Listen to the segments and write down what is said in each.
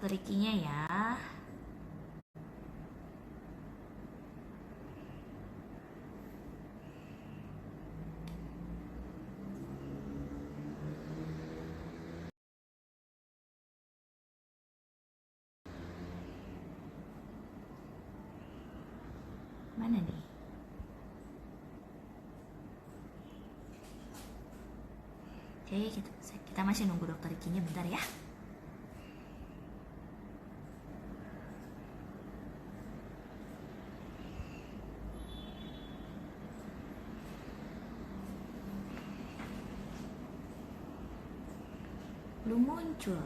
dokter Rikinya ya. Mana nih? Oke, kita masih nunggu dokter Rikinya bentar ya. Belum muncul.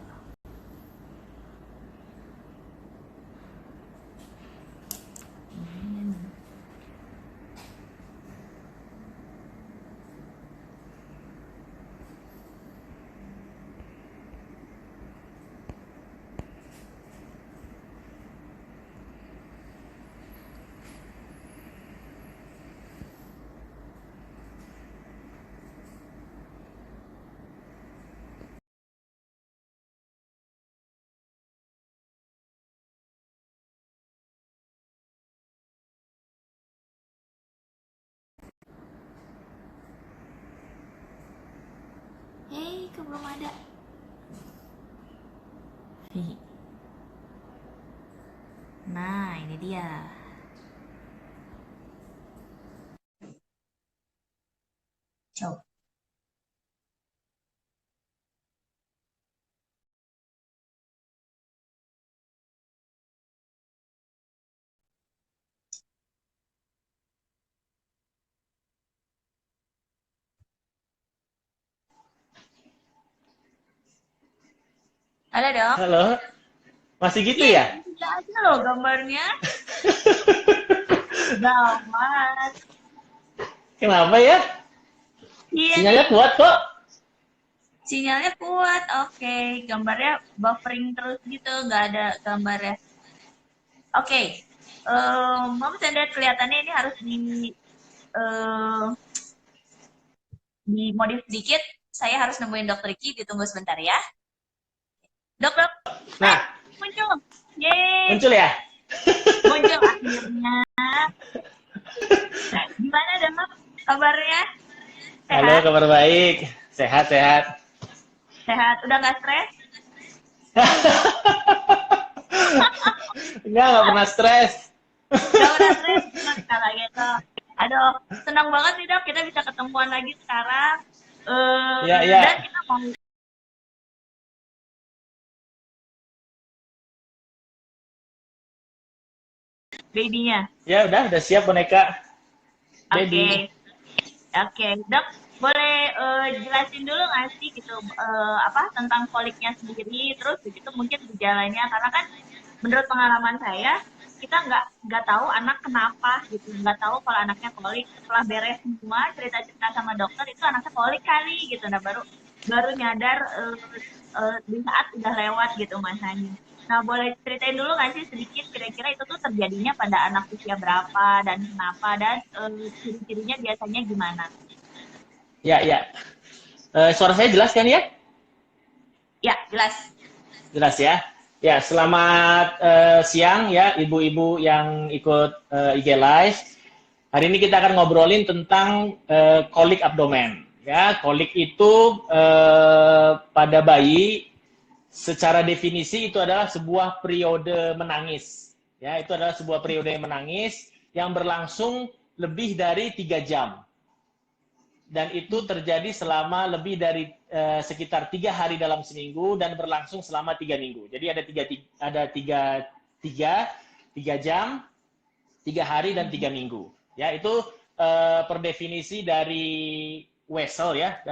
Hei, kok belum ada? Nah, ini dia. Coba. Ada dok? Halo, masih gitu Iya, ya? tidak ada loh gambarnya. Gawat. Kenapa ya? Iya nih, Sinyalnya kuat kok. sinyalnya kuat. Oke, gambarnya buffering terus gitu, nggak ada gambarnya. Oke, Mama Chandra kelihatannya ini harus eh, dimodif sedikit. Saya harus nemuin dokter Riki, ditunggu sebentar ya. Dok, dok, Nah, muncul. Yeay, muncul ya? muncul akhirnya. Gimana dok kabarnya? Halo, Sehat? kabar baik. Sehat-sehat. Sehat, udah nggak stres? Nggak pernah stres. Nggak pernah stres? Kalau gitu. Aduh, senang banget nih dok, kita bisa ketemuan lagi sekarang. Ya, Dan ya. kita mau baby-nya. Ya udah siap boneka baby. Oke, oke. Dok, boleh jelasin dulu nggak sih gitu apa tentang koliknya sendiri, terus begitu mungkin gejalanya, karena kan menurut pengalaman saya kita nggak tahu anak kenapa gitu, nggak tahu kalau anaknya kolik. Setelah beres semua cerita-cerita sama dokter itu anaknya kolik kali gitu, nah baru baru nyadar di saat udah lewat gitu masanya. Nah, boleh ceritain dulu nggak sih sedikit kira-kira itu tuh terjadinya pada anak usia berapa dan kenapa dan ciri-cirinya biasanya gimana? Ya, ya. Suara saya jelas kan ya? Ya, jelas. Jelas ya. Ya, selamat siang ya ibu-ibu yang ikut IG Live. Hari ini kita akan ngobrolin tentang kolik abdomen. Ya, kolik itu pada bayi secara definisi itu adalah sebuah periode menangis. Ya, itu adalah sebuah periode menangis yang berlangsung lebih dari 3 jam. Dan itu terjadi selama lebih dari sekitar 3 hari dalam seminggu dan berlangsung selama 3 minggu. Jadi ada tiga jam, 3 hari dan 3 minggu. Ya itu per definisi dari Wessel ya.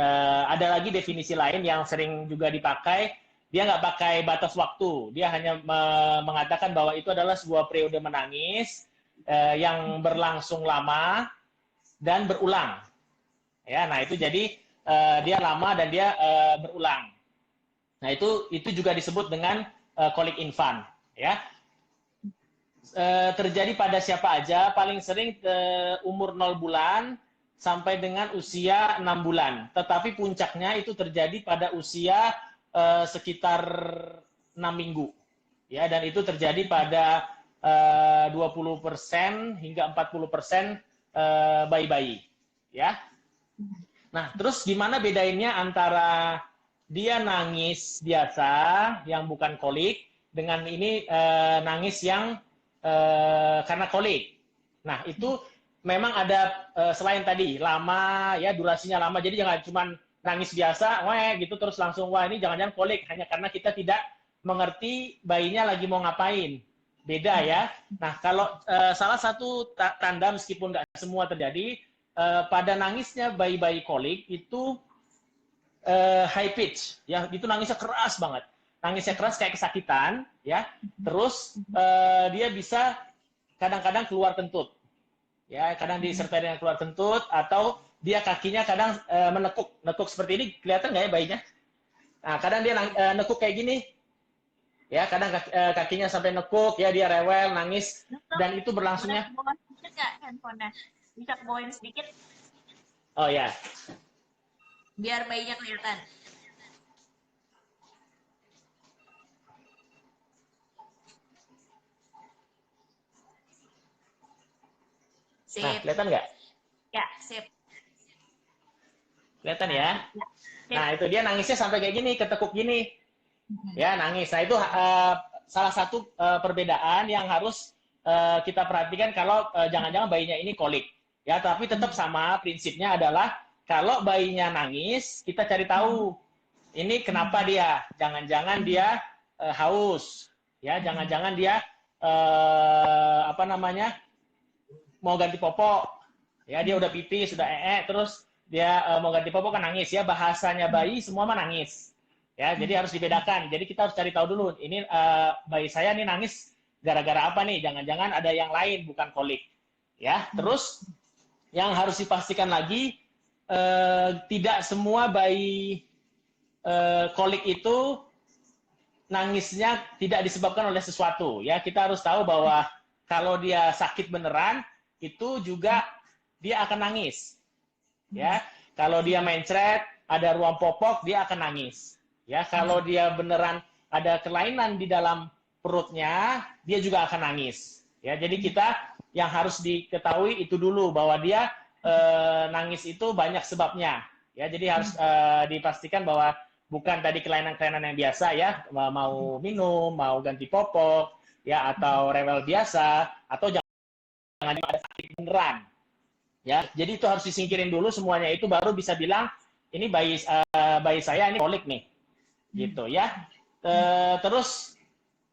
Ada lagi definisi lain yang sering juga dipakai. Dia nggak pakai batas waktu. Dia hanya mengatakan bahwa itu adalah sebuah periode menangis yang berlangsung lama dan berulang. Ya, nah itu jadi dia lama dan dia berulang. Nah itu juga disebut dengan kolik infan. Ya, terjadi pada siapa aja, paling sering umur 0 bulan sampai dengan usia 6 bulan. Tetapi puncaknya itu terjadi pada usia sekitar 6 minggu. ya, dan itu terjadi pada 20% hingga 40% bayi-bayi, ya. Nah, terus gimana bedainnya antara dia nangis biasa yang bukan kolik dengan ini nangis yang karena kolik. Nah, itu memang ada selain tadi lama ya, durasinya lama. Jadi jangan cuma nangis biasa, wah gitu terus langsung wah ini jangan-jangan kolik hanya karena kita tidak mengerti bayinya lagi mau ngapain. Beda ya. Nah, kalau salah satu tanda meskipun nggak semua terjadi pada nangisnya bayi-bayi kolik itu high pitch, ya itu nangisnya keras banget, nangisnya keras kayak kesakitan, ya. Terus dia bisa kadang-kadang keluar kentut, ya kadang disertai dengan keluar kentut atau dia kakinya kadang menekuk seperti ini, kelihatan nggak ya bayinya? Nah, kadang dia nekuk kayak gini, ya kadang kakinya sampai nekuk, ya dia rewel, nangis, dan itu berlangsungnya. Boleh sedikit nggak handphonenya? Bisa bawain sedikit? Oh ya. Biar bayinya kelihatan. Sip. Nah, kelihatan nggak? Ya, sip. Kelihatan ya? Ya. Nah, itu dia nangisnya sampai kayak gini, ketekuk gini. Ya, nangis. Nah, itu salah satu perbedaan yang harus kita perhatikan kalau jangan-jangan bayinya ini kolik. Ya, tapi tetap sama prinsipnya adalah kalau bayinya nangis, kita cari tahu ini kenapa dia. Jangan-jangan dia haus. Ya, jangan-jangan dia apa namanya? Mau ganti popok. Ya, dia udah pipis, sudah terus dia mau ganti popok kan nangis ya. Bahasanya bayi semua mah nangis. Ya, jadi harus dibedakan. Jadi kita harus cari tahu dulu, ini bayi saya nih nangis gara-gara apa nih? Jangan-jangan ada yang lain bukan kolik. Ya, terus yang harus dipastikan lagi tidak semua bayi kolik itu nangisnya tidak disebabkan oleh sesuatu. Ya, kita harus tahu bahwa kalau dia sakit beneran itu juga dia akan nangis. Ya, kalau dia mencret, ada ruam popok, dia akan nangis. Ya, kalau dia beneran ada kelainan di dalam perutnya, dia juga akan nangis. Ya, jadi kita yang harus diketahui itu dulu bahwa dia nangis itu banyak sebabnya. Ya, jadi harus dipastikan bahwa bukan tadi kelainan-kelainan yang biasa ya, mau minum, mau ganti popok, ya atau rewel biasa, atau jangan ada sakit beneran. Ya, jadi itu harus disingkirin dulu semuanya itu baru bisa bilang ini bayi saya ini kolik nih. Gitu ya. Terus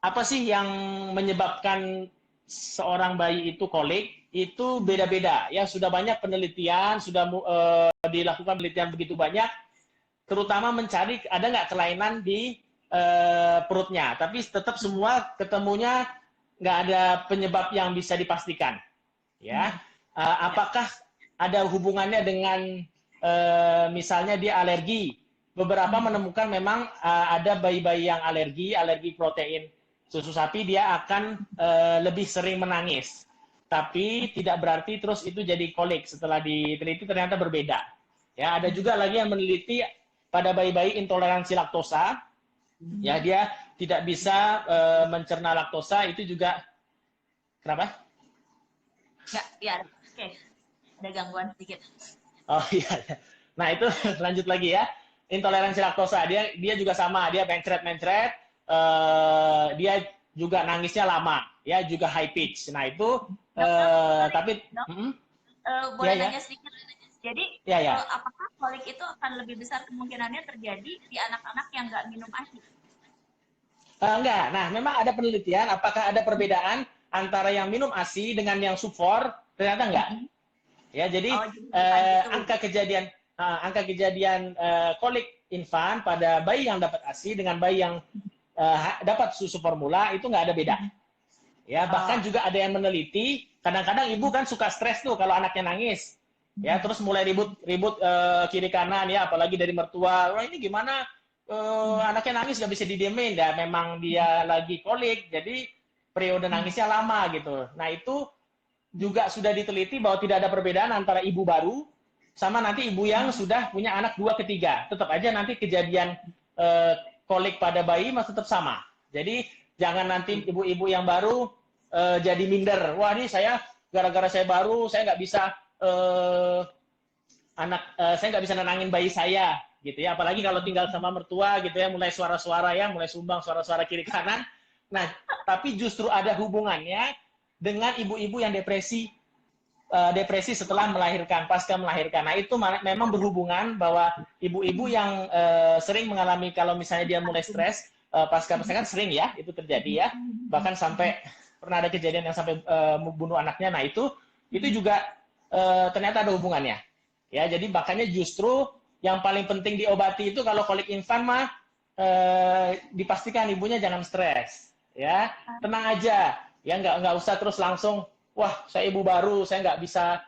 apa sih yang menyebabkan seorang bayi itu kolik? Itu beda-beda ya, sudah banyak penelitian, sudah dilakukan penelitian begitu banyak, terutama mencari ada nggak kelainan di perutnya, tapi tetap semua ketemunya nggak ada penyebab yang bisa dipastikan ya. Apakah ada hubungannya dengan misalnya dia alergi? Beberapa menemukan memang ada bayi-bayi yang alergi protein susu sapi, dia akan lebih sering menangis. Tapi tidak berarti terus itu jadi kolik. Setelah diteliti ternyata berbeda. Ya, ada juga lagi yang meneliti pada bayi-bayi intoleransi laktosa. Ya, dia tidak bisa mencerna laktosa, itu juga kenapa? Ya, oke. Ada gangguan sedikit. Oh iya. Nah, itu lanjut lagi ya. Intoleransi laktosa, dia juga sama, dia mencret, dia juga nangisnya lama, ya juga high pitch. Nah itu, tapi boleh ya, nanya sedikit. Jadi, ya. apakah kolik itu akan lebih besar kemungkinannya terjadi di anak-anak yang nggak minum ASI? Enggak. Nah, memang ada penelitian, apakah ada perbedaan antara yang minum ASI dengan yang subfor? Ternyata enggak. Ya, jadi angka kejadian kolik infan pada bayi yang dapat ASI dengan bayi yang dapat susu formula itu nggak ada beda. Ya, bahkan juga ada yang meneliti, kadang-kadang ibu kan suka stres tuh kalau anaknya nangis. Ya, terus mulai ribut kiri kanan ya, apalagi dari mertua. Wah, ini gimana anaknya nangis nggak bisa didiemin, ya memang dia lagi kolik, jadi periode nangisnya lama gitu. Nah, itu juga sudah diteliti bahwa tidak ada perbedaan antara ibu baru sama nanti ibu yang sudah punya anak 2 ke 3. Tetap aja nanti kejadian kolik pada bayi masih tetap sama. Jadi Jangan nanti ibu-ibu yang baru jadi minder. Wah, ini saya gara-gara saya baru, saya nggak bisa saya nggak bisa nenangin bayi saya, gitu ya. Apalagi kalau tinggal sama mertua, gitu ya, mulai suara-suara ya, mulai sumbang suara-suara kiri kanan. Nah, tapi justru ada hubungannya dengan ibu-ibu yang depresi setelah melahirkan, pasca melahirkan. Nah, itu memang berhubungan bahwa ibu-ibu yang sering mengalami kalau misalnya dia mulai stres pasca melahirkan, sering ya itu terjadi ya. Bahkan sampai pernah ada kejadian yang sampai membunuh anaknya. Nah, itu juga ternyata ada hubungannya. Ya, jadi makanya justru yang paling penting diobati itu kalau kolik infan mah dipastikan ibunya jangan stres, ya, tenang aja, ya nggak usah terus langsung, wah saya ibu baru, saya nggak bisa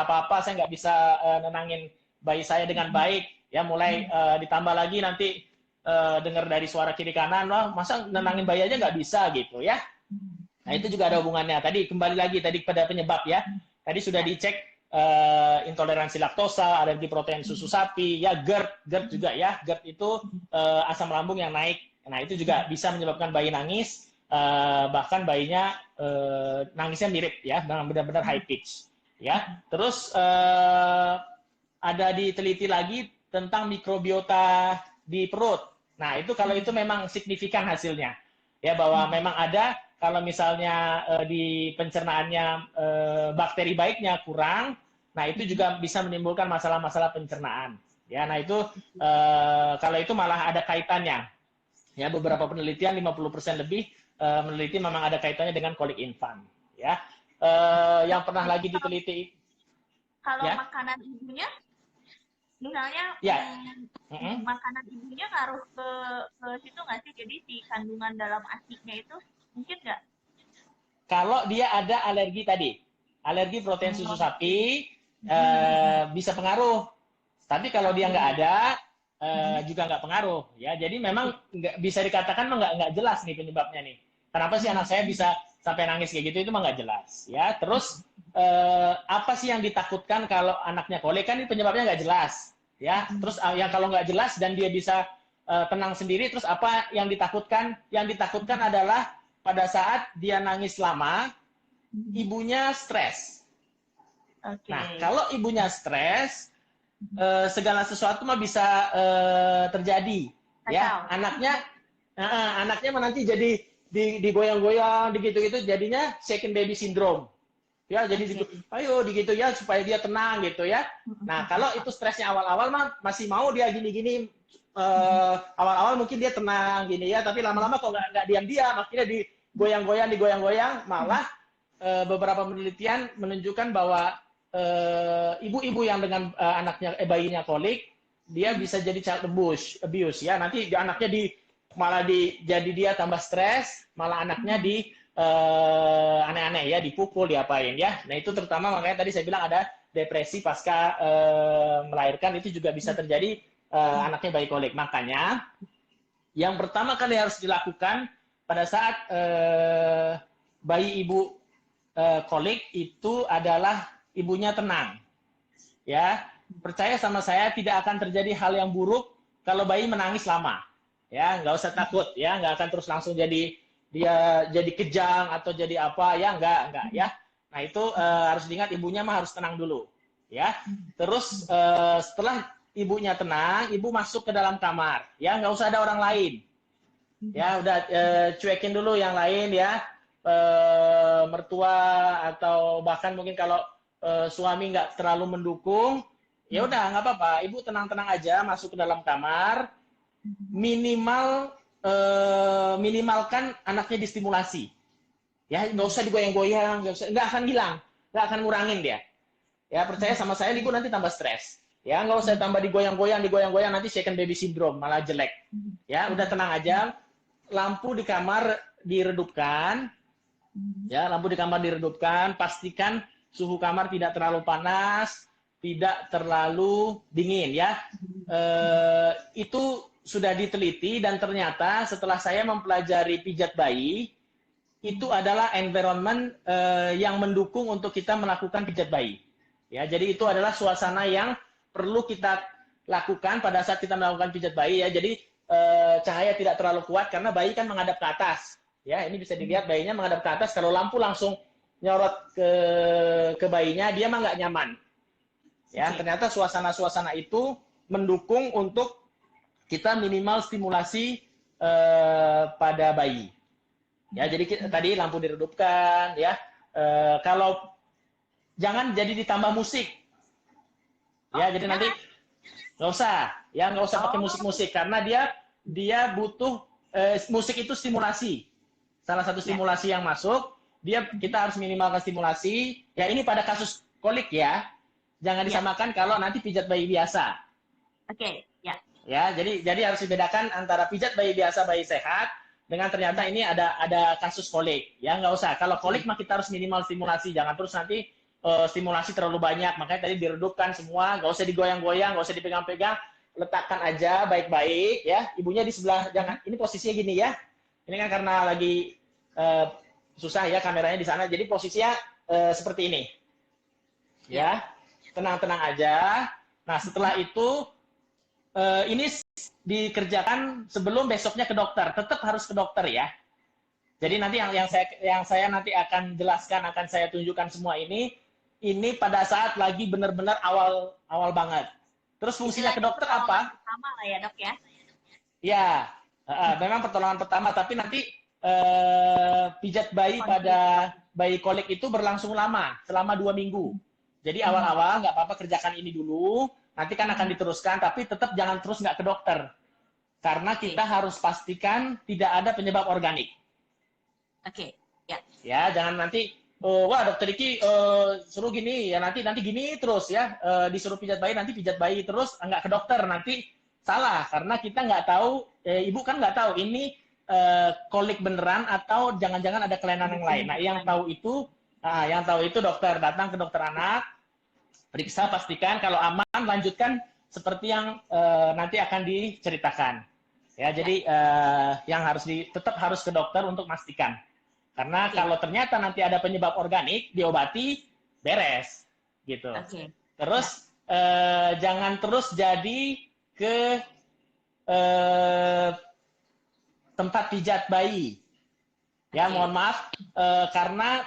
apa-apa, saya nggak bisa nenangin bayi saya dengan baik, ya mulai ditambah lagi nanti dengar dari suara kiri kanan, wah masa nenangin bayi aja nggak bisa gitu ya. Nah itu juga ada hubungannya. Tadi kembali lagi tadi pada penyebab ya. Tadi sudah dicek intoleransi laktosa, alergi protein susu sapi, ya GERD juga ya. GERD itu asam lambung yang naik. Nah itu juga bisa menyebabkan bayi nangis, bahkan bayinya nangisnya mirip ya, benar-benar high pitch. Ya, terus ada diteliti lagi tentang mikrobiota di perut. Nah itu kalau itu memang signifikan hasilnya, ya bahwa memang ada kalau misalnya di pencernaannya bakteri baiknya kurang, nah itu juga bisa menimbulkan masalah-masalah pencernaan. Ya, nah itu kalau itu malah ada kaitannya. Ya, beberapa penelitian 50% lebih meneliti memang ada kaitannya dengan kolik infan. Ya, yang pernah lagi diteliti. Kalau Ya? makanan ibunya, misalnya Ya. makanan ibunya ngaruh ke situ nggak sih? Jadi si kandungan dalam asinya itu mungkin nggak? Kalau dia ada alergi tadi, alergi protein susu sapi, bisa pengaruh. Tapi kalau dia nggak ada, juga nggak pengaruh. Ya, jadi memang nggak bisa dikatakan nggak jelas nih penyebabnya nih. Kenapa sih anak saya bisa sampai nangis kayak gitu? Itu mah nggak jelas. Ya, terus apa sih yang ditakutkan kalau anaknya kolik? Kan ini penyebabnya nggak jelas. Ya, terus yang kalau nggak jelas dan dia bisa tenang sendiri, terus apa yang ditakutkan? Yang ditakutkan adalah pada saat dia nangis lama, ibunya stres. Okay. Nah, kalau ibunya stres, segala sesuatu mah bisa terjadi. Ya, anaknya nanti jadi digoyang-goyang, digitu-gitu, jadinya second baby syndrome. Ya, jadi ayo digitu ya supaya dia tenang gitu ya. Nah, kalau itu stresnya awal-awal mah masih mau dia gini-gini, awal-awal mungkin dia tenang gini ya, tapi lama-lama kok nggak diam-diam, akhirnya digoyang-goyang, malah beberapa penelitian menunjukkan bahwa ibu-ibu yang dengan bayinya kolik, dia bisa jadi child abuse ya. Nanti anaknya jadi dia tambah stres, malah anaknya aneh-aneh ya, dipukul, diapain ya. Nah itu terutama makanya tadi saya bilang ada depresi pasca melahirkan, itu juga bisa terjadi anaknya bayi kolik. Makanya yang pertama kali harus dilakukan pada saat bayi ibu kolik itu adalah ibunya tenang. Ya, percaya sama saya tidak akan terjadi hal yang buruk kalau bayi menangis lama. Ya, nggak usah takut ya, nggak akan terus langsung dia jadi kejang atau jadi apa ya, nggak ya. Nah itu harus diingat, ibunya mah harus tenang dulu ya. Terus setelah ibunya tenang, ibu masuk ke dalam kamar ya, nggak usah ada orang lain ya, udah cuekin dulu yang lain ya, mertua atau bahkan mungkin kalau suami nggak terlalu mendukung, ya udah nggak apa-apa, ibu tenang-tenang aja masuk ke dalam kamar, minimalkan anaknya distimulasi. Ya, nggak usah digoyang-goyang, nggak akan hilang, nggak akan ngurangin dia. Ya, percaya sama saya, ibu nanti tambah stres. Ya, nggak usah tambah digoyang-goyang, nanti second baby syndrome, malah jelek. Ya, udah tenang aja. Lampu di kamar diredupkan. Ya, lampu di kamar diredupkan. Pastikan suhu kamar tidak terlalu panas, tidak terlalu dingin. Ya, itu sudah diteliti dan ternyata setelah saya mempelajari pijat bayi, itu adalah environment yang mendukung untuk kita melakukan pijat bayi. Ya, jadi itu adalah suasana yang perlu kita lakukan pada saat kita melakukan pijat bayi ya. Jadi cahaya tidak terlalu kuat karena bayi kan menghadap ke atas. Ya, ini bisa dilihat bayinya menghadap ke atas. Kalau lampu langsung nyorot ke bayinya, dia mah nggak nyaman. Ya, ternyata suasana-suasana itu mendukung untuk kita minimal stimulasi pada bayi. Ya, jadi tadi lampu diredupkan, ya. Kalau jangan jadi ditambah musik, ya. Jadi nanti nggak usah, ya nggak usah pakai musik-musik karena dia butuh musik itu stimulasi. Salah satu stimulasi yang masuk, kita harus minimalkan stimulasi. Ya ini pada kasus kolik ya, jangan disamakan kalau nanti pijat bayi biasa. Oke, ya. Ya, jadi harus dibedakan antara pijat bayi biasa, bayi sehat, dengan ternyata ini ada kasus kolik. Ya, nggak usah. Kalau kolik mah kita harus minimal stimulasi, jangan terus nanti stimulasi terlalu banyak. Makanya tadi diredupkan semua, nggak usah digoyang-goyang, nggak usah dipegang-pegang, letakkan aja baik-baik. Ya, ibunya di sebelah, jangan. Ini posisinya gini ya. Ini kan karena lagi susah ya kameranya di sana, jadi posisinya seperti ini. Ya, tenang-tenang aja. Nah, setelah itu ini dikerjakan sebelum besoknya ke dokter. Tetap harus ke dokter ya. Jadi nanti yang saya nanti akan jelaskan, akan saya tunjukkan semua ini pada saat lagi benar-benar awal banget. Terus fungsinya ke dokter apa? Pertama lah ya dok ya. Ya, memang pertolongan pertama. Tapi nanti pijat bayi pada bayi kolik itu berlangsung lama, selama 2 minggu. Jadi awal-awal nggak apa-apa kerjakan ini dulu. Nanti kan akan diteruskan, tapi tetap jangan terus nggak ke dokter. Karena kita harus pastikan tidak ada penyebab organik. Oke, ya. Ya, jangan nanti, wah dokter Iki suruh gini, ya nanti gini terus ya, disuruh pijat bayi, nanti pijat bayi terus, nggak ke dokter, nanti salah. Karena kita nggak tahu, ibu kan nggak tahu, ini kolik beneran atau jangan-jangan ada kelainan yang lain. Nah, yang tahu itu dokter, datang ke dokter anak, periksa, pastikan kalau aman, lanjutkan seperti yang nanti akan diceritakan. Ya, jadi yang tetap harus ke dokter untuk memastikan. Karena kalau ternyata nanti ada penyebab organik, diobati, beres, gitu. Terus jangan terus jadi ke tempat pijat bayi. Ya, mohon maaf, karena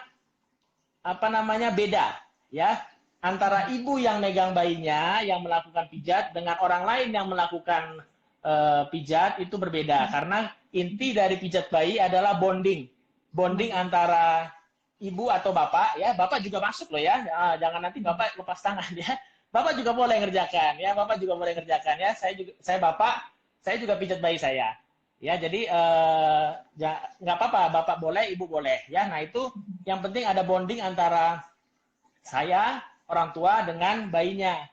beda, ya. Antara ibu yang megang bayinya yang melakukan pijat dengan orang lain yang melakukan pijat itu berbeda karena inti dari pijat bayi adalah bonding antara ibu atau bapak, ya. Bapak juga masuk loh ya, jangan nanti bapak lepas tangan ya. Bapak juga boleh ngerjakan ya, saya bapak, saya juga pijat bayi saya ya. Jadi nggak apa-apa, bapak boleh, ibu boleh ya. Nah itu yang penting ada bonding antara saya orang tua dengan bayinya,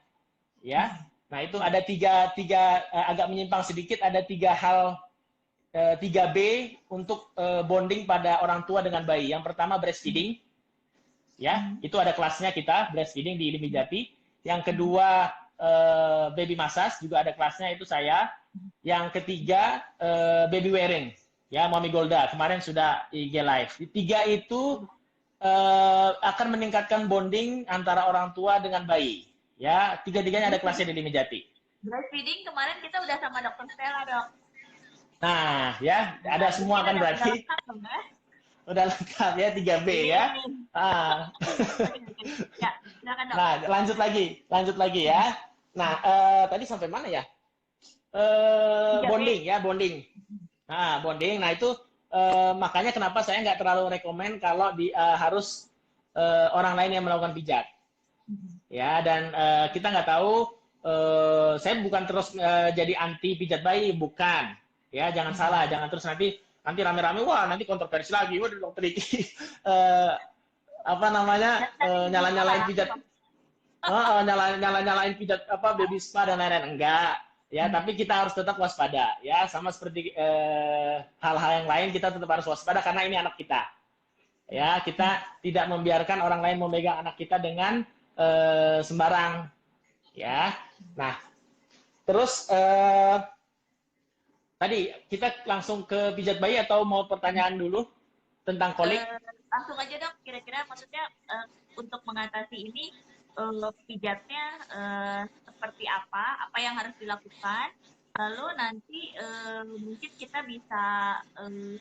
ya. Nah itu ada tiga agak menyimpang sedikit, ada 3 hal, 3B untuk bonding pada orang tua dengan bayi. Yang pertama breastfeeding, ya, itu ada kelasnya kita breastfeeding di Ilmi Jati. Yang kedua baby massage juga ada kelasnya, itu saya. Yang ketiga baby wearing, ya, Mami Golda kemarin sudah IG live. Tiga itu akan meningkatkan bonding antara orang tua dengan bayi. Ya, tiga-tiganya ada kelasnya di Ilmi Jati. Breastfeeding kemarin kita udah sama dokter Stella dok. Nah, ya, ada semua kan berarti. Udah lengkap ya, 3B ya. Ya, silakan dok. Nah, lanjut lagi ya. Nah, tadi sampai mana ya? Bonding ya, bonding. Nah, bonding. Nah, itu makanya kenapa saya nggak terlalu rekomen kalau harus orang lain yang melakukan pijat. Ya, dan kita nggak tahu, saya bukan terus jadi anti pijat bayi, bukan. Ya, jangan salah, jangan terus nanti rame-rame, wah nanti kontroversi lagi, wah dokter Iki nyala-nyalain pijat, nyala-nyalain pijat baby spa dan lain-lain. Enggak. Ya, tapi kita harus tetap waspada ya, sama seperti hal-hal yang lain, kita tetap harus waspada karena ini anak kita. Ya, kita tidak membiarkan orang lain memegang anak kita dengan sembarang ya. Nah, terus tadi kita langsung ke pijat bayi atau mau pertanyaan dulu tentang kolik? Langsung aja dok, kira-kira maksudnya untuk mengatasi ini pijatnya seperti apa yang harus dilakukan, Lalu nanti mungkin kita bisa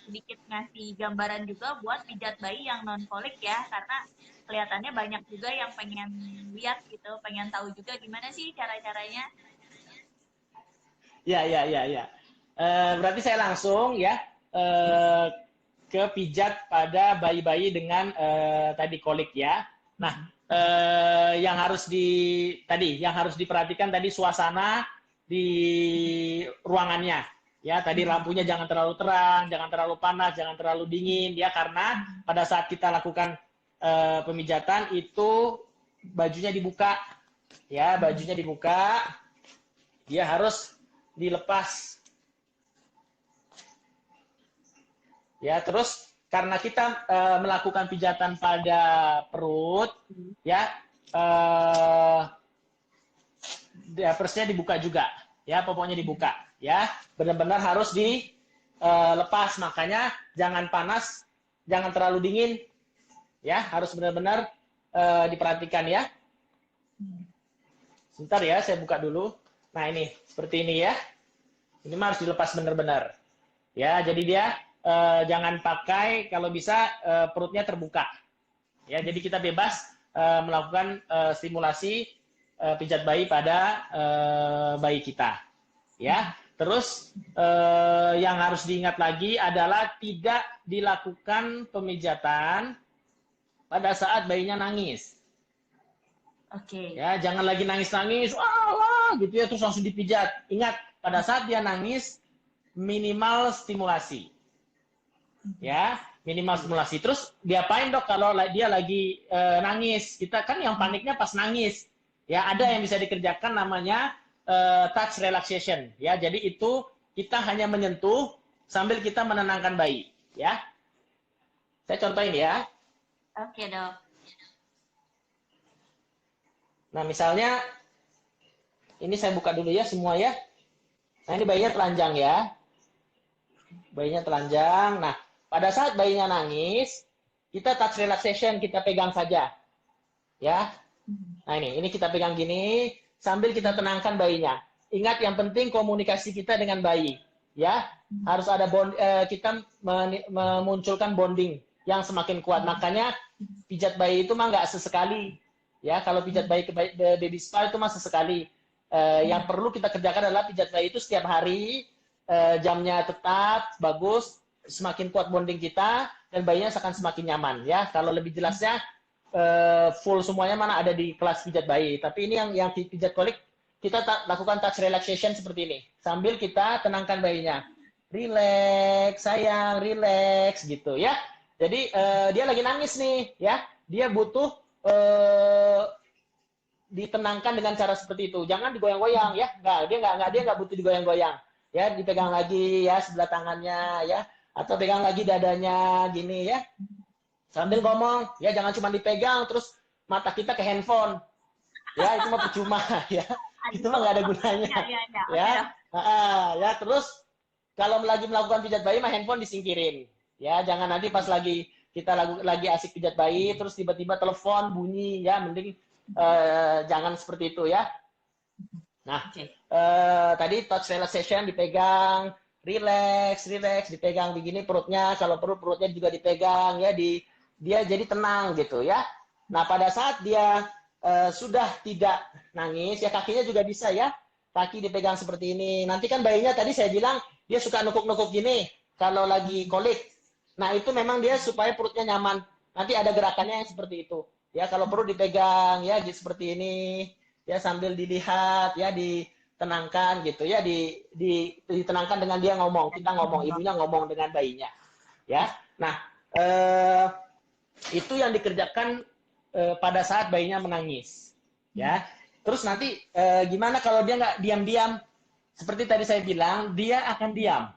sedikit ngasih gambaran juga buat pijat bayi yang non kolik ya, karena kelihatannya banyak juga yang pengen lihat gitu, pengen tahu juga gimana sih cara-caranya. Ya, ya, ya, ya. Berarti saya langsung ya eh, ke pijat pada bayi-bayi dengan tadi kolik ya. Nah, yang harus diperhatikan tadi suasana di ruangannya. Ya, tadi lampunya jangan terlalu terang, jangan terlalu panas, jangan terlalu dingin ya, karena pada saat kita lakukan pemijatan itu bajunya dibuka. Ya, bajunya dibuka, dia harus dilepas. Ya, terus karena kita melakukan pijatan pada perut, ya, diapersnya dibuka juga, ya, popoknya dibuka, ya, benar-benar harus dilepas, makanya jangan panas, jangan terlalu dingin, ya, harus benar-benar diperhatikan ya. Sebentar ya, saya buka dulu. Nah ini, seperti ini ya, ini harus dilepas benar-benar. Ya, jadi dia jangan pakai kalau bisa perutnya terbuka. Ya, jadi kita bebas melakukan stimulasi pijat bayi pada bayi kita. Ya, terus yang harus diingat lagi adalah tidak dilakukan pemijatan pada saat bayinya nangis. Oke. Ya, jangan lagi nangis-nangis, wah, gitu ya, terus langsung dipijat. Ingat, pada saat dia nangis minimal stimulasi. Ya, minimal stimulasi. Terus diapain dok kalau dia lagi nangis? Kita kan yang paniknya pas nangis. Ya, ada yang bisa dikerjakan namanya touch relaxation. Ya, jadi itu kita hanya menyentuh sambil kita menenangkan bayi. Ya, saya contohin ya. Oke, Dok. Nah, misalnya ini saya buka dulu ya semua ya. Nah, ini bayinya telanjang ya. Bayinya telanjang. Nah, pada saat bayinya nangis, kita touch relaxation, kita pegang saja. Ya. Nah, ini kita pegang gini sambil kita tenangkan bayinya. Ingat yang penting komunikasi kita dengan bayi, ya. Harus ada kita memunculkan bonding yang semakin kuat. Makanya pijat bayi itu mah nggak sesekali. Ya, kalau pijat bayi ke baby spa itu mah sesekali. Yang perlu kita kerjakan adalah pijat bayi itu setiap hari, jamnya tetap bagus, semakin kuat bonding kita dan bayinya akan semakin nyaman ya. Kalau lebih jelasnya full semuanya mana ada di kelas pijat bayi. Tapi ini yang pijat kolik kita lakukan touch relaxation seperti ini sambil kita tenangkan bayinya. Relax sayang, relax gitu ya. Jadi dia lagi nangis nih ya. Dia butuh ditenangkan dengan cara seperti itu. Jangan digoyang-goyang ya. Dia nggak butuh digoyang-goyang. Ya, dipegang lagi ya sebelah tangannya ya, atau pegang lagi dadanya gini ya. Sambil ngomong, ya jangan cuma dipegang terus mata kita ke handphone. Ya, itu mah percuma ya. Itu mah nggak ada gunanya. Ya, ya, ya. Ya. Oke, Dok. Ya, terus kalau lagi melakukan pijat bayi mah handphone disingkirin. Ya, jangan nanti pas lagi kita lagi asik pijat bayi terus tiba-tiba telepon bunyi ya, mending jangan seperti itu ya. Nah, Oke. tadi touch relaxation dipegang, relax, relax, dipegang begini perutnya, kalau perutnya juga dipegang ya, dia jadi tenang gitu ya. Nah, pada saat dia sudah tidak nangis, ya kakinya juga bisa ya, kaki dipegang seperti ini. Nanti kan bayinya tadi saya bilang dia suka nukuk-nukuk gini kalau lagi kolik. Nah, itu memang dia supaya perutnya nyaman. Nanti ada gerakannya yang seperti itu. Ya, kalau perut dipegang ya gitu, seperti ini. Ya, sambil dilihat ya, ditenangkan gitu ya, ditenangkan dengan dia ngomong. Kita ngomong, ibunya ngomong dengan bayinya. Ya. Nah, itu yang dikerjakan pada saat bayinya menangis. Ya. Terus nanti gimana kalau dia nggak diam-diam? Seperti tadi saya bilang, dia akan diam.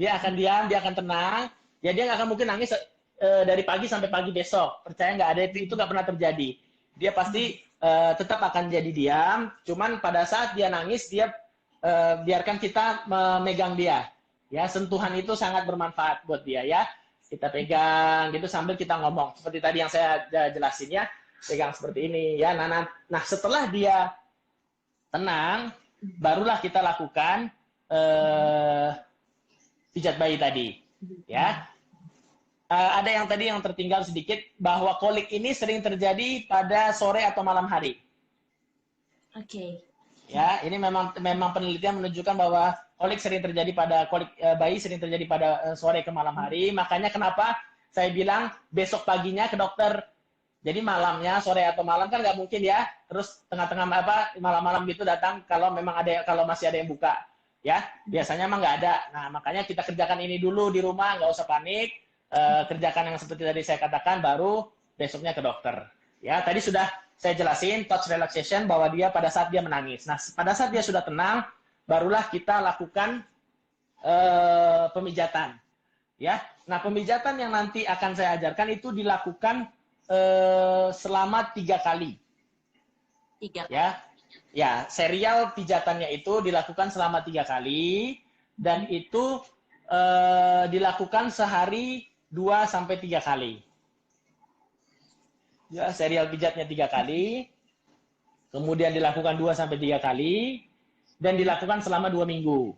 Dia akan diam, dia akan tenang. Ya, dia nggak akan mungkin nangis dari pagi sampai pagi besok. Percaya nggak, ada itu nggak pernah terjadi. Dia pasti tetap akan jadi diam. Cuman pada saat dia nangis, dia biarkan kita memegang dia. Ya, sentuhan itu sangat bermanfaat buat dia ya. Kita pegang gitu sambil kita ngomong. Seperti tadi yang saya jelasin ya, pegang seperti ini ya. Nah setelah dia tenang, barulah kita lakukan pijat bayi tadi, ya. Ada yang tadi yang tertinggal sedikit bahwa kolik ini sering terjadi pada sore atau malam hari. Oke. Ya, ini memang penelitian menunjukkan bahwa kolik sering terjadi pada bayi sering terjadi pada sore ke malam hari. Makanya kenapa saya bilang besok paginya ke dokter. Jadi malamnya, sore atau malam kan nggak mungkin ya. Terus tengah-tengah malam-malam gitu datang kalau memang kalau masih ada yang buka. Ya, biasanya emang nggak ada. Nah, makanya kita kerjakan ini dulu di rumah, nggak usah panik. Kerjakan yang seperti tadi saya katakan, baru besoknya ke dokter. Ya, tadi sudah saya jelasin touch relaxation bahwa dia pada saat dia menangis. Nah, pada saat dia sudah tenang, barulah kita lakukan pemijatan. Ya, nah pemijatan yang nanti akan saya ajarkan itu dilakukan selama 3 kali. 3 kali. Ya, serial pijatannya itu dilakukan selama 3 kali dan itu dilakukan sehari 2 sampai 3 kali. Ya, serial pijatnya 3 kali, kemudian dilakukan 2 sampai 3 kali, dan dilakukan selama 2 minggu.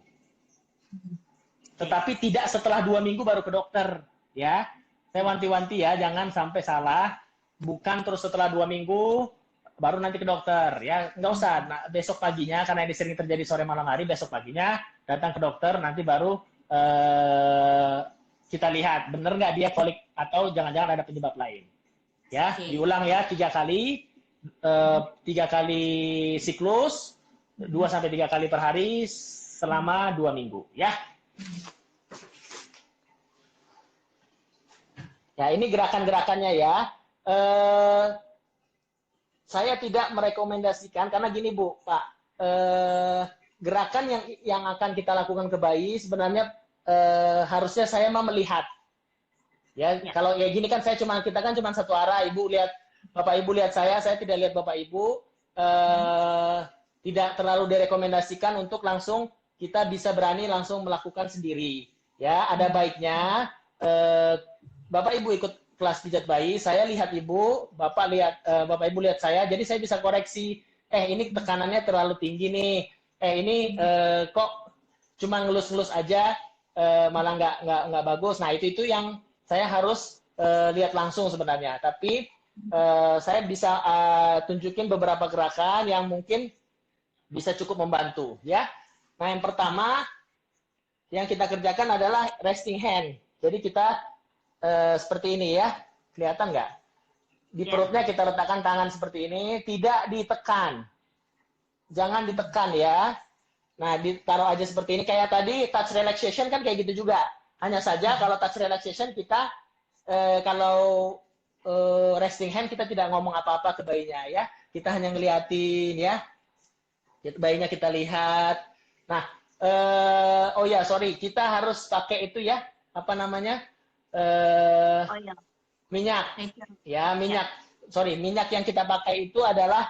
Tetapi tidak setelah 2 minggu baru ke dokter, ya. Saya wanti-wanti ya, jangan sampai salah. Bukan terus setelah 2 minggu baru nanti ke dokter, ya. Nggak usah. Nah, besok paginya, karena ini sering terjadi sore malam hari, besok paginya datang ke dokter, nanti baru kita lihat bener nggak dia kolik atau jangan-jangan ada penyebab lain. Ya, diulang ya 3 kali, 3 kali siklus, 2 sampai 3 kali per hari selama 2 minggu, ya. Ya, ini gerakan-gerakannya ya. Saya tidak merekomendasikan karena gini Bu, Pak. Gerakan yang akan kita lakukan ke bayi sebenarnya harusnya saya mah melihat. Ya, kalau ya gini kan kita kan cuma satu arah. Bapak Ibu lihat saya tidak lihat Bapak Ibu. Tidak terlalu direkomendasikan untuk langsung kita bisa berani langsung melakukan sendiri. Ya, ada baiknya Bapak Ibu ikut kelas pijat bayi, saya lihat Ibu, Bapak Ibu lihat saya, jadi saya bisa koreksi. Ini tekanannya terlalu tinggi nih. Ini kok cuma ngelus-ngelus aja, malah nggak bagus. Nah, itu yang saya harus lihat langsung sebenarnya. Tapi saya bisa tunjukin beberapa gerakan yang mungkin bisa cukup membantu, ya. Nah, yang pertama yang kita kerjakan adalah resting hand. Jadi kita seperti ini ya, kelihatan nggak? Di perutnya kita letakkan tangan seperti ini, tidak ditekan. Jangan ditekan ya. Nah, ditaruh aja seperti ini. Kayak tadi touch relaxation kan kayak gitu juga. Hanya saja kalau touch relaxation kita, kalau resting hand kita tidak ngomong apa-apa ke bayinya ya. Kita hanya ngeliatin ya. Bayinya kita lihat. Nah, oh ya, sorry, kita harus pakai itu ya, apa namanya? Minyak. Ya, minyak. Sorry, minyak yang kita pakai itu adalah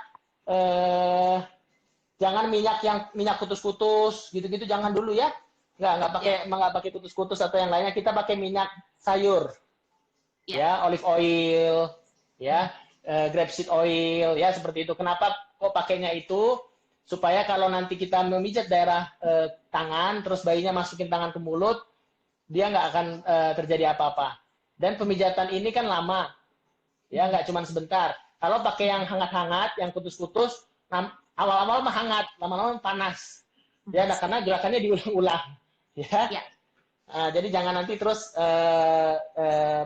jangan minyak putus-putus gitu-gitu, jangan dulu ya. Nggak pakai putus-putus atau yang lainnya. Kita pakai minyak sayur. Ya, olive oil, ya, grapeseed oil, ya seperti itu. Kenapa kok pakainya itu? Supaya kalau nanti kita memijat daerah tangan, terus bayinya masukin tangan ke mulut, dia nggak akan terjadi apa-apa. Dan pemijatan ini kan lama, ya nggak cuma sebentar. Kalau pakai yang hangat-hangat, yang putus-putus, awal-awal mah hangat, lama-lama panas. Ya, karena gerakannya diulang-ulang. Ya. Jadi jangan nanti terus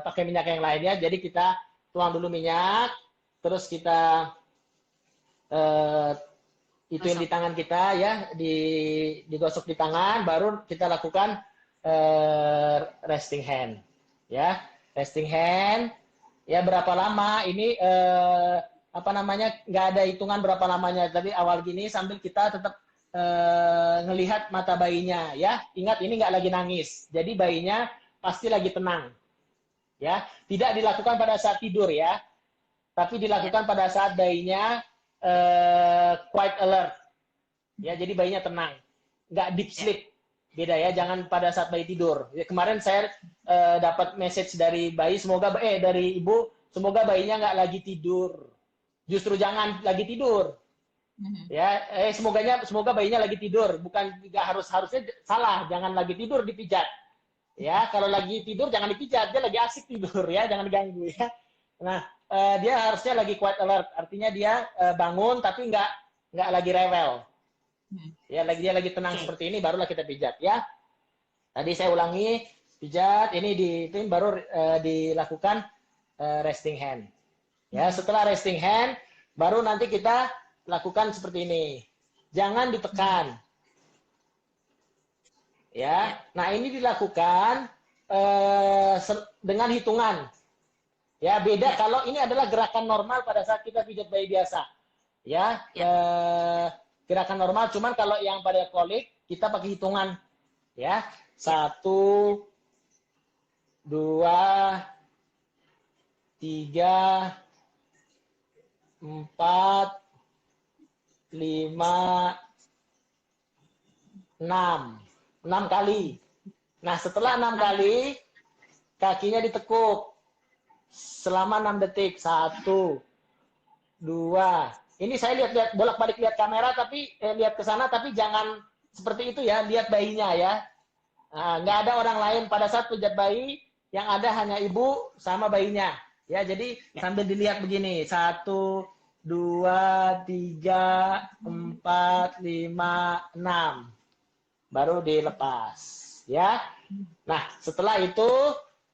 pakai minyak yang lainnya. Jadi kita tuang dulu minyak, terus kita ituin di tangan kita ya, digosok di tangan, baru kita lakukan resting hand. Ya, resting hand. Ya, berapa lama ini apa namanya, nggak ada hitungan berapa lamanya. Tadi awal gini sambil kita tetap ngelihat mata bayinya ya. Ingat ini nggak lagi nangis. Jadi bayinya pasti lagi tenang. Ya, tidak dilakukan pada saat tidur ya. Tapi dilakukan pada saat bayinya quite alert. Ya, jadi bayinya tenang. Nggak deep sleep. Beda ya, jangan pada saat bayi tidur. Ya, kemarin saya dapat message dari bayi, dari ibu, semoga bayinya nggak lagi tidur. Justru jangan lagi tidur. Ya, semoga bayinya lagi tidur, bukan nggak harusnya salah, jangan lagi tidur dipijat. Ya, kalau lagi tidur jangan dipijat, dia lagi asik tidur ya, jangan diganggu ya. Nah, dia harusnya lagi quiet alert, artinya dia bangun tapi nggak lagi rewel. Ya, dia lagi tenang seperti ini, barulah kita pijat ya. Tadi saya ulangi, pijat, ini itu baru dilakukan resting hand. Ya, setelah resting hand, baru nanti kita lakukan seperti ini. Jangan ditekan. Ya, nah ini dilakukan dengan hitungan. Ya, beda kalau ini adalah gerakan normal pada saat kita pijat bayi biasa. Ya, gerakan normal. Cuman kalau yang pada kolik kita pakai hitungan. Ya, 1, 2, 3, 4, 5, 6. 6 kali. Nah, setelah 6 kali, kakinya ditekuk selama 6 detik. 1, 2. Ini saya lihat bolak-balik lihat kamera, tapi lihat ke sana, tapi jangan seperti itu ya. Lihat bayinya ya. Nah, nggak ada orang lain pada saat pijat bayi, yang ada hanya ibu sama bayinya. Ya, jadi sambil dilihat begini. 1, 2, 3, 4, 5, 6. Baru dilepas ya. Nah, setelah itu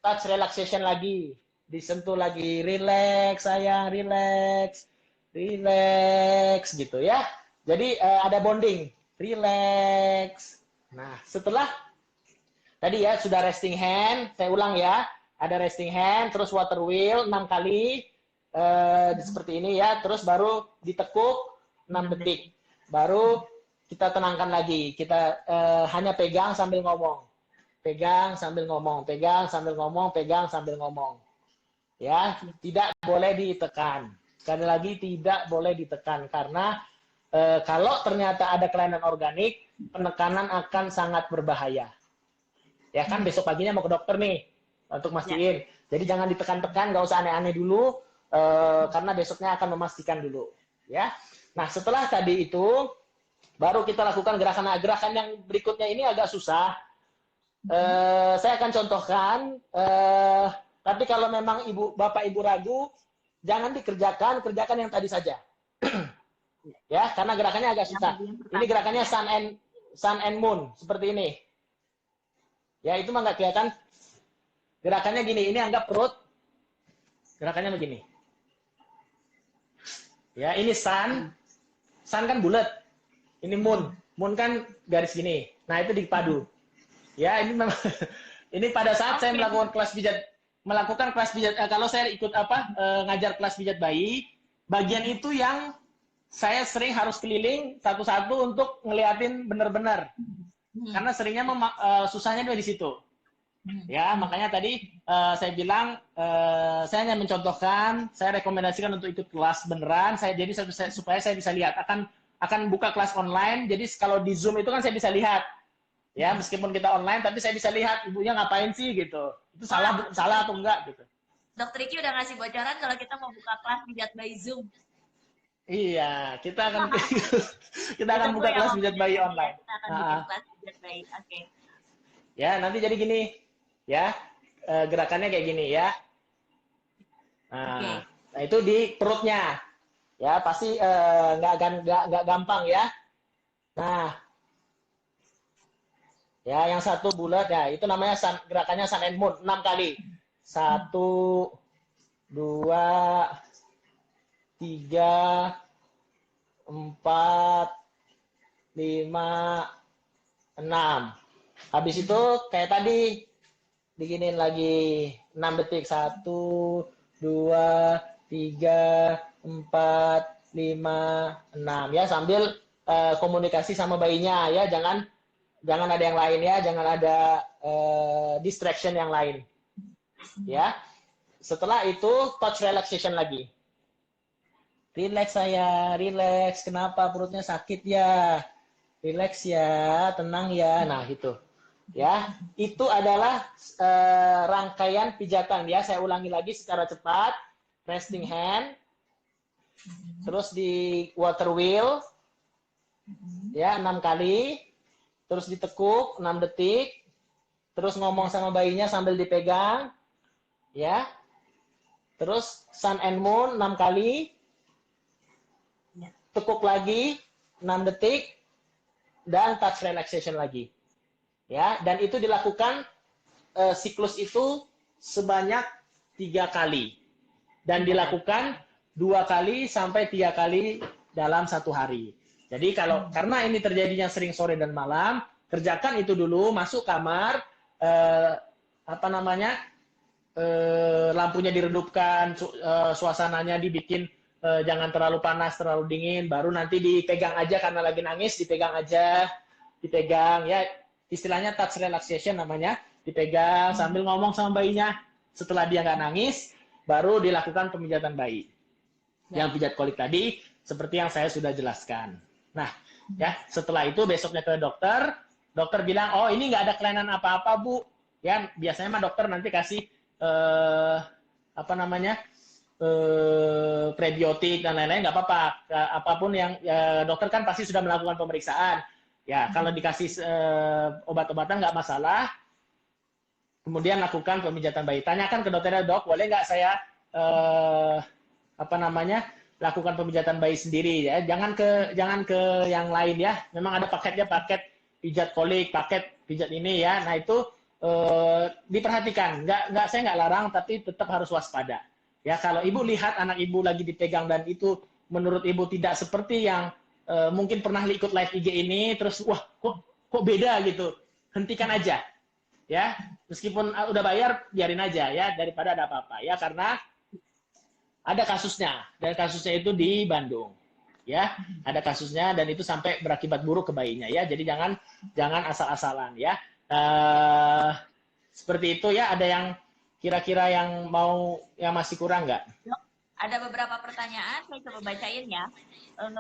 touch relaxation lagi, disentuh lagi, relax sayang, relax, relax gitu ya. Jadi ada bonding, relax. Nah, setelah tadi ya sudah resting hand, saya ulang ya, ada resting hand, terus water wheel 6 kali seperti ini ya, terus baru ditekuk 6 detik, baru kita tenangkan lagi. Kita hanya pegang sambil ngomong. Pegang sambil ngomong, pegang sambil ngomong, pegang sambil ngomong. Ya, tidak boleh ditekan. Sekali lagi tidak boleh ditekan karena kalau ternyata ada kelainan organik, penekanan akan sangat berbahaya. Ya kan besok paginya mau ke dokter nih untuk mastiin. Jadi jangan ditekan-tekan, nggak usah aneh-aneh dulu karena besoknya akan memastikan dulu. Ya. Nah, setelah tadi itu baru kita lakukan gerakan yang berikutnya ini agak susah. Saya akan contohkan, tapi kalau memang bapak ibu ragu, jangan kerjakan yang tadi saja. Ya, karena gerakannya agak susah. Ini gerakannya sun and moon, seperti ini. Ya, itu mah nggak kelihatan. Gerakannya gini, ini anggap perut. Gerakannya begini. Ya, ini sun kan bulat. Ini moon kan garis gini. Nah, itu dipadu. Ya, ini memang ini pada saat saya melakukan kelas pijat, kalau saya ikut ngajar kelas pijat bayi, bagian itu yang saya sering harus keliling satu-satu untuk ngeliatin benar-benar. Karena seringnya susahnya di situ. Ya, makanya tadi saya bilang saya hanya mencontohkan, saya rekomendasikan untuk ikut kelas beneran, supaya saya bisa lihat akan buka kelas online. Jadi kalau di Zoom itu kan saya bisa lihat. Ya, meskipun kita online tapi saya bisa lihat ibunya ngapain sih gitu. Itu salah atau enggak gitu. Dokter Iki udah ngasih bocoran kalau kita mau buka kelas pijat bayi Zoom. Iya, kita akan buka kelas pijat bayi online. Kita akan bikin kelas pijat bayi. Oke. Ya, nanti jadi gini. Ya. Gerakannya kayak gini ya. Nah, itu di perutnya. Ya, pasti nggak gampang ya. Nah, ya, yang satu bulat ya, itu namanya gerakannya sun and moon 6 kali. 1, 2, 3, 4, 5, 6. Habis itu kayak tadi diginin lagi 6 detik. 1, 2, 3, 4, 5, 6 ya, sambil komunikasi sama bayinya ya, jangan ada yang lain ya, jangan ada distraction yang lain. Ya. Setelah itu touch relaxation lagi. Relax saya, relax. Kenapa perutnya sakit ya? Relax ya, tenang ya. Nah, gitu. Ya, itu adalah rangkaian pijatan ya. Saya ulangi lagi secara cepat. Resting hand, terus di water wheel, Ya, 6 kali, terus ditekuk 6 detik, terus ngomong sama bayinya sambil dipegang, ya. Terus sun and moon 6 kali, tekuk lagi 6 detik, dan touch relaxation lagi. Ya, dan itu dilakukan siklus itu sebanyak 3 kali. Dan dilakukan 2 kali sampai 3 kali dalam 1 hari. Jadi karena ini terjadinya sering sore dan malam, kerjakan itu dulu, masuk kamar, apa namanya, lampunya diredupkan, suasananya dibikin jangan terlalu panas, terlalu dingin, baru nanti dipegang aja karena lagi nangis, dipegang aja, dipegang ya, istilahnya touch relaxation namanya, dipegang sambil ngomong sama bayinya. Setelah dia nggak nangis, baru dilakukan pemijatan bayi. Yang pijat kolik tadi, seperti yang saya sudah jelaskan. Nah, ya setelah itu besoknya ke dokter, dokter bilang, oh ini nggak ada kelainan apa-apa Bu. Ya biasanya mah dokter nanti kasih apa namanya, prebiotik dan lain-lain, nggak apa-apa. Apapun yang dokter kan pasti sudah melakukan pemeriksaan. Ya kalau dikasih obat-obatan nggak masalah. Kemudian lakukan pemijatan bayi. Tanyakan ke dokternya, dok, boleh nggak saya apa namanya, lakukan pemijatan bayi sendiri ya. Jangan ke yang lain ya. Memang ada paketnya, paket pijat kolik, paket pijat ini ya. Nah itu diperhatikan. Saya nggak larang, tapi tetap harus waspada. Ya kalau ibu lihat anak ibu lagi dipegang dan itu menurut ibu tidak seperti yang mungkin pernah ikut live IG ini, terus wah kok beda gitu, hentikan aja. Ya, meskipun udah bayar, biarin aja ya, daripada ada apa-apa ya, karena ada kasusnya, dan kasusnya itu di Bandung ya, ada kasusnya dan itu sampai berakibat buruk ke bayinya ya, jadi jangan asal-asalan ya. Seperti itu ya. Ada yang kira-kira yang masih kurang nggak? Ada beberapa pertanyaan, saya coba bacain ya.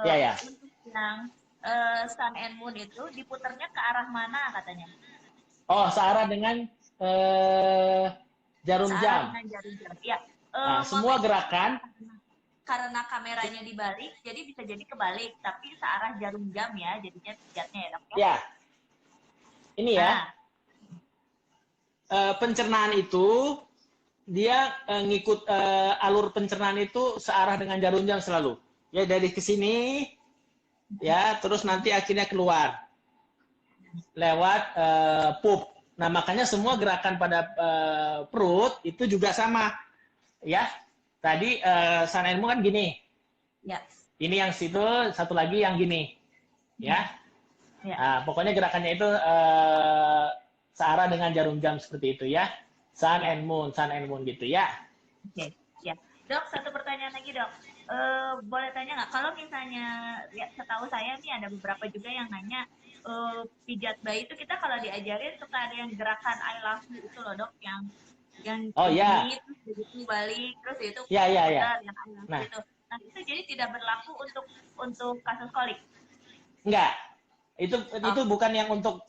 Ya. Untuk yang sun and moon itu diputarnya ke arah mana katanya? Oh, searah dengan jarum jam. Dengan jarum jam. Ya. Nah, semua gerakan karena kameranya dibalik, jadi bisa jadi kebalik, tapi searah jarum jam ya, jadinya pijatnya ya dok ya. Ya. Ini ya. Pencernaan itu dia ngikut alur pencernaan itu searah dengan jarum jam selalu. Ya dari ke sini ya, terus nanti akhirnya keluar lewat pup. Nah, makanya semua gerakan pada perut itu juga sama. Ya. Tadi sun and moon kan gini. Ya. Ini yang situ, satu lagi yang gini. Ya. Nah, pokoknya gerakannya itu searah dengan jarum jam seperti itu ya. Sun and moon gitu ya. Oke, ya. Dok, satu pertanyaan lagi dok. Boleh tanya nggak? Kalau misalnya, ya setahu saya nih ada beberapa juga yang nanya, pijat bayi itu kita kalau diajarin suka ada yang gerakan I love you itu loh dok, yang oh ya, terus begitu balik, terus itu ya. yang I love you itu. Nah itu jadi tidak berlaku untuk kasus kolik? Enggak, itu bukan yang untuk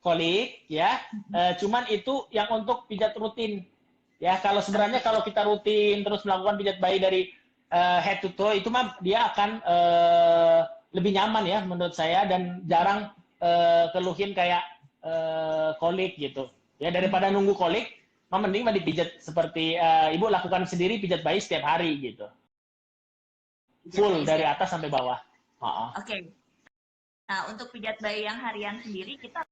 kolik ya, cuman itu yang untuk pijat rutin ya. Kalau sebenarnya kalau kita rutin terus melakukan pijat bayi dari head to toe, itu mah dia akan lebih nyaman ya menurut saya, dan jarang keluhin kayak kolik gitu ya. Daripada nunggu kolik, mending mah dipijat seperti ibu lakukan sendiri, pijat bayi setiap hari gitu, full dari atas sampai bawah. Oke. Nah untuk pijat bayi yang harian sendiri kita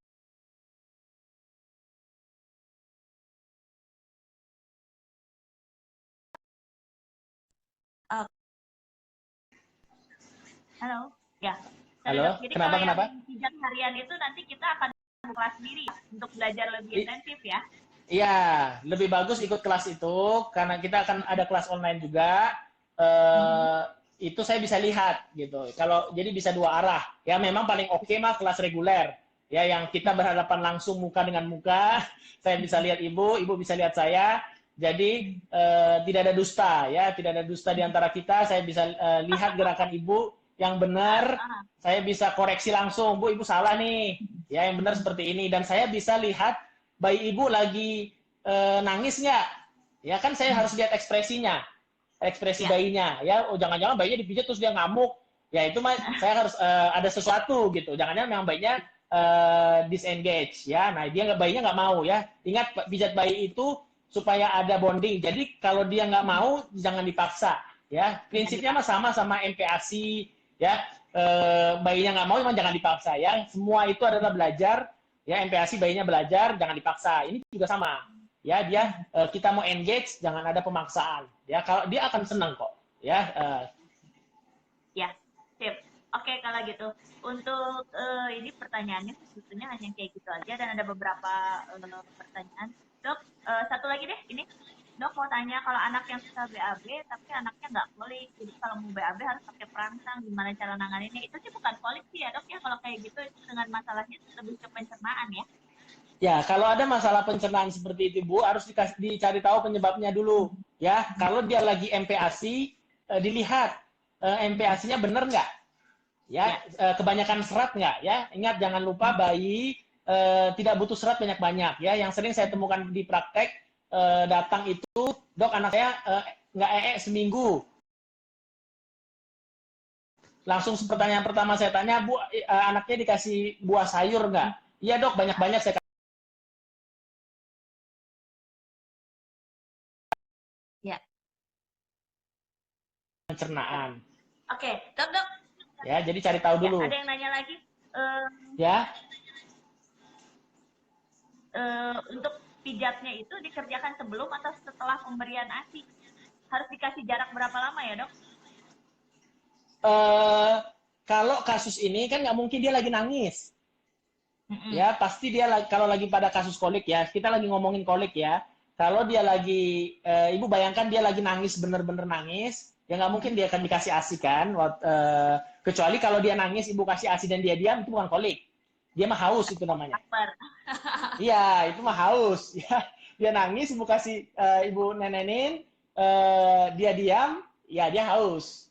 halo, ya. Halo, jadi kenapa? Yang pijat harian itu nanti kita akan kelas sendiri untuk belajar lebih intensif ya? Iya, lebih bagus ikut kelas itu karena kita akan ada kelas online juga. Itu saya bisa lihat gitu. Jadi bisa dua arah. Ya memang paling oke mah kelas reguler. Ya yang kita berhadapan langsung muka dengan muka. Saya bisa lihat ibu bisa lihat saya. Jadi tidak ada dusta ya, tidak ada dusta di antara kita. Saya bisa lihat gerakan ibu yang benar, saya bisa koreksi langsung, Bu, ibu salah nih. Ya, yang benar seperti ini, dan saya bisa lihat bayi ibu lagi nangis nggak? Ya kan saya harus lihat ekspresinya, ekspresi bayinya. Ya, oh jangan-jangan bayinya dipijat terus dia ngamuk. ya itu mah saya harus ada sesuatu gitu. Jangan-jangan memang bayinya disengage ya. Nah dia bayinya nggak mau ya. Ingat pijat bayi itu supaya ada bonding. Jadi kalau dia nggak mau jangan dipaksa ya. Prinsipnya mah sama MPASI ya. Bayinya nggak mau memang jangan dipaksa ya. Semua itu adalah belajar ya. MPASI bayinya belajar jangan dipaksa. Ini juga sama ya. Dia kita mau engage jangan ada pemaksaan ya. Kalau dia akan senang kok ya. Ya, sip. Oke, kalau gitu. Untuk ini pertanyaannya sebetulnya hanya kayak gitu aja dan ada beberapa pertanyaan. Dok, satu lagi deh ini. Dok mau tanya kalau anak yang suka BAB tapi anaknya nggak kolik. Jadi kalau mau BAB harus pakai perangsang. Gimana cara nanganinnya? Itu sih bukan kolik sih ya dok ya. Kalau kayak gitu itu dengan masalahnya lebih ke pencernaan ya. Ya, kalau ada masalah pencernaan seperti itu, Bu, harus dicari tahu penyebabnya dulu. Ya, kalau dia lagi MPASI, dilihat MPASI-nya benar nggak? Ya, kebanyakan serat nggak? Ya, ingat jangan lupa bayi tidak butuh serat banyak-banyak. Ya, yang sering saya temukan di praktek datang itu, dok anak saya nggak seminggu. Langsung pertanyaan pertama saya tanya, Bu, anaknya dikasih buah sayur nggak? Iya dok, banyak-banyak saya Ya. pencernaan. Oke, dok dok. Ya, jadi cari tahu Ya, dulu. ada yang nanya lagi. Ya, Untuk pijatnya itu dikerjakan sebelum atau setelah pemberian ASI? Harus dikasih jarak berapa lama ya dok? kalau kasus ini kan nggak mungkin dia lagi nangis. Mm-mm. Ya, pasti dia kalau lagi pada kasus kolik ya, kita lagi ngomongin kolik ya. Kalau dia lagi, ibu bayangkan dia lagi nangis, bener-bener nangis, ya nggak mungkin dia akan dikasih ASI kan. Kecuali kalau dia nangis, ibu kasih ASI dan dia diam, itu bukan kolik. Dia mah haus itu namanya. Lapar. Iya, itu mah haus. Ya, dia nangis, ibu kasih ibu nenenin, dia diam, ya dia haus.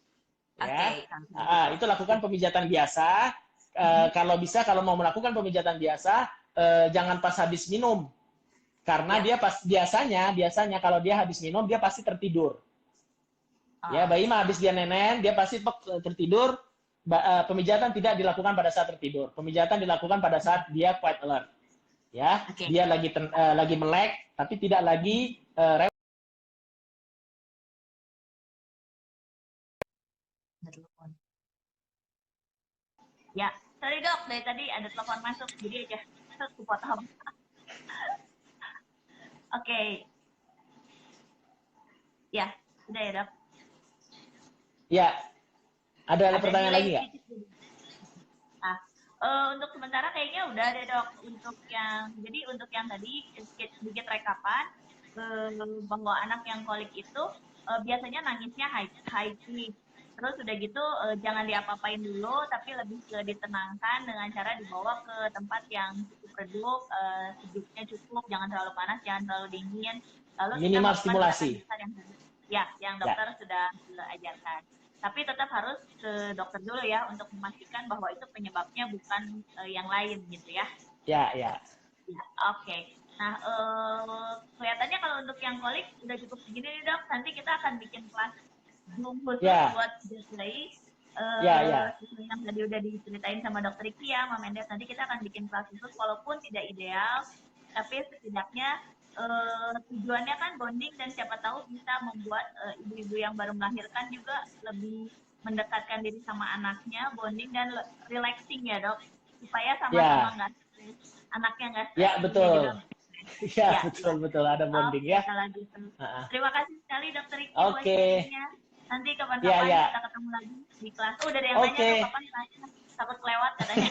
Ya, Oke, kalau gitu. itu lakukan pemijatan biasa. Kalau bisa, kalau mau melakukan pemijatan biasa, jangan pas habis minum, karena Ya. dia biasanya kalau dia habis minum dia pasti tertidur. Ya, bayi mah habis dia nenen, dia pasti tertidur. Pemijatan tidak dilakukan pada saat tertidur. Pemijatan dilakukan pada saat dia quite alert. Ya, Oke. dia lagi melek, tapi tidak lagi Ya, sorry dok, dari tadi ada telepon masuk, jadi aja aku potong. Oke, ya, sudah ya dok. ya. Ada Ada pertanyaan delay lagi nggak? sedikit. Nah, untuk sementara kayaknya udah deh dok. Untuk yang tadi sedikit rekapan bahwa anak yang kolik itu biasanya nangisnya high pitch. Terus udah gitu jangan diapa-apain dulu, tapi lebih ke ditenangkan dengan cara dibawa ke tempat yang cukup redup, sejuknya cukup, jangan terlalu panas, jangan terlalu dingin. Lalu kita Minimal melakukan gerakan stimulasi. dasar yang Ya, dokter sudah ajarkan. Tapi tetap harus ke dokter dulu ya untuk memastikan bahwa itu penyebabnya bukan yang lain gitu ya. ya, ya. Ya, oke. Nah, kelihatannya kalau untuk yang kolik udah cukup segini nih dok. Nanti kita akan bikin kelas Zoom khusus Ya, buat display. ya, ya. Sesuai yang tadi udah diceritain sama dokter Iki ya, Mama Mendes. Nanti kita akan bikin kelas khusus walaupun tidak ideal, tapi setidaknya tujuannya kan bonding dan siapa tahu bisa membuat ibu-ibu yang baru melahirkan juga lebih mendekatkan diri sama anaknya, bonding dan relaxing ya dok, supaya sama-sama Ya, nggak stres, anaknya nggak stres, ya ibunya juga betul. nggak stres. Ya, Ya, ya. betul betul ada bonding Oke, ya. kalau gitu. Uh-uh. Terima kasih sekali dokter Iki buat Oke. sharingnya. Nanti Ya, kapan-kapan ya. kita ketemu lagi di kelas. Oh, udah ada yang nanya tuh Oke. kapan kelasnya. Takut kelewat katanya.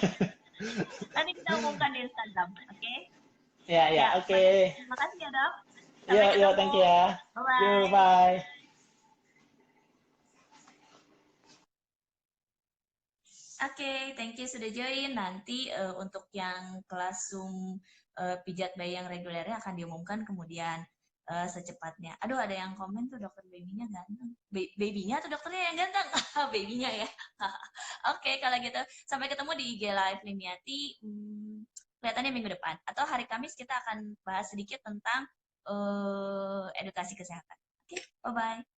Nanti kita umumkan di Instagram, oke? Ya, ya. Ya, baik. Oke. Terima kasih ya, Dok. Sampai Yuk, yuk, ketemu. thank you ya. Yuk, Bye-bye. bye. Oke, thank you sudah join. Nanti untuk yang kelas Zoom pijat bayi yang regulernya akan diumumkan kemudian secepatnya. Aduh, ada yang komen tuh dokter babynya ganteng. Babynya atau dokternya yang ganteng? Babynya ya. Oke, kalau gitu. Sampai ketemu di IG Live Limiati. Kelihatannya minggu depan. Atau hari Kamis kita akan bahas sedikit tentang edukasi kesehatan. Oke, bye-bye.